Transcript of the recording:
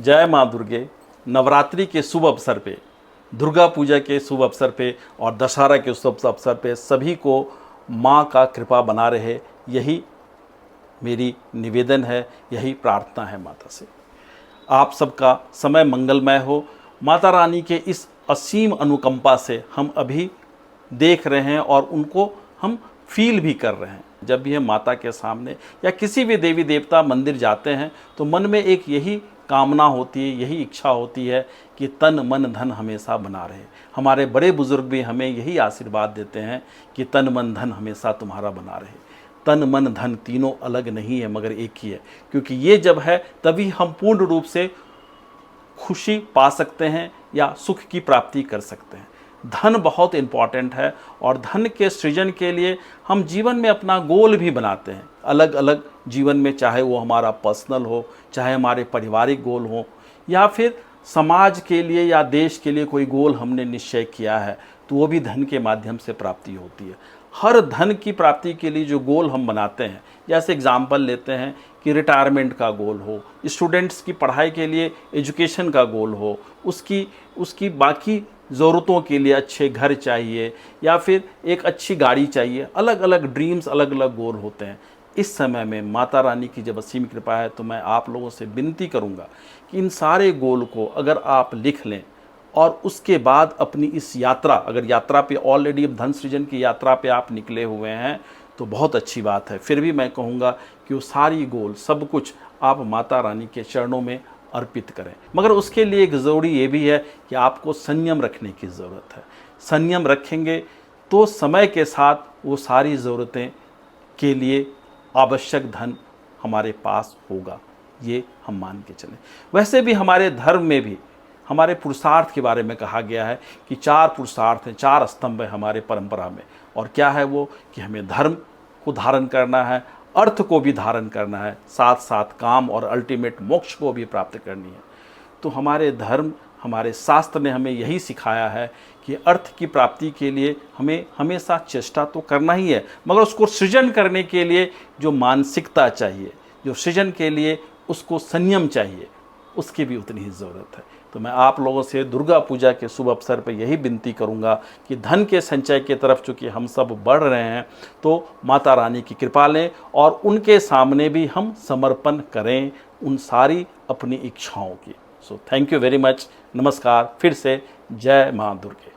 जय माँ दुर्गे। नवरात्रि के शुभ अवसर पे, दुर्गा पूजा के शुभ अवसर पे और दशहरा के शुभ अवसर पे सभी को माँ का कृपा बना रहे, यही मेरी निवेदन है, यही प्रार्थना है माता से। आप सबका समय मंगलमय हो। माता रानी के इस असीम अनुकंपा से हम अभी देख रहे हैं और उनको हम फील भी कर रहे हैं। जब भी हम माता के सामने या किसी भी देवी देवता मंदिर जाते हैं तो मन में एक यही कामना होती है, यही इच्छा होती है कि तन मन धन हमेशा बना रहे। हमारे बड़े बुजुर्ग भी हमें यही आशीर्वाद देते हैं कि तन मन धन हमेशा तुम्हारा बना रहे। तन मन धन तीनों अलग नहीं है मगर एक ही है, क्योंकि ये जब है तभी हम पूर्ण रूप से खुशी पा सकते हैं या सुख की प्राप्ति कर सकते हैं। धन बहुत इम्पॉर्टेंट है और धन के सृजन के लिए हम जीवन में अपना गोल भी बनाते हैं, अलग अलग जीवन में, चाहे वो हमारा पर्सनल हो, चाहे हमारे पारिवारिक गोल हो, या फिर समाज के लिए या देश के लिए कोई गोल हमने निश्चय किया है तो वो भी धन के माध्यम से प्राप्ति होती है। हर धन की प्राप्ति के लिए जो गोल हम बनाते हैं, जैसे एग्जाम्पल लेते हैं कि रिटायरमेंट का गोल हो, स्टूडेंट्स की पढ़ाई के लिए एजुकेशन का गोल हो, उसकी बाकी ज़रूरतों के लिए अच्छे घर चाहिए या फिर एक अच्छी गाड़ी चाहिए, अलग अलग ड्रीम्स, अलग अलग गोल होते हैं। इस समय में माता रानी की जब असीम कृपा है तो मैं आप लोगों से विनती करूंगा कि इन सारे गोल को अगर आप लिख लें और उसके बाद अपनी इस यात्रा, अगर यात्रा पे ऑलरेडी धन सृजन की यात्रा पे आप निकले हुए हैं तो बहुत अच्छी बात है। फिर भी मैं कहूँगा कि वो सारी गोल, सब कुछ आप माता रानी के चरणों में अर्पित करें। मगर उसके लिए एक ज़रूरी ये भी है कि आपको संयम रखने की ज़रूरत है। संयम रखेंगे तो समय के साथ वो सारी ज़रूरतें के लिए आवश्यक धन हमारे पास होगा, ये हम मान के चलें। वैसे भी हमारे धर्म में भी हमारे पुरुषार्थ के बारे में कहा गया है कि 4 पुरुषार्थ हैं, 4 स्तंभ है हमारे परंपरा में। और क्या है वो कि हमें धर्म को धारण करना है, अर्थ को भी धारण करना है, साथ साथ काम और अल्टीमेट मोक्ष को भी प्राप्त करनी है। तो हमारे धर्म, हमारे शास्त्र ने हमें यही सिखाया है कि अर्थ की प्राप्ति के लिए हमें हमेशा चेष्टा तो करना ही है, मगर उसको सृजन करने के लिए जो मानसिकता चाहिए, जो सृजन के लिए उसको संयम चाहिए, उसकी भी उतनी ही ज़रूरत है। तो मैं आप लोगों से दुर्गा पूजा के शुभ अवसर पर यही विनती करूंगा कि धन के संचय की तरफ चूँकि हम सब बढ़ रहे हैं तो माता रानी की कृपा लें और उनके सामने भी हम समर्पण करें उन सारी अपनी इच्छाओं की। So thank you very much. नमस्कार। फिर से जय माँ दुर्गे।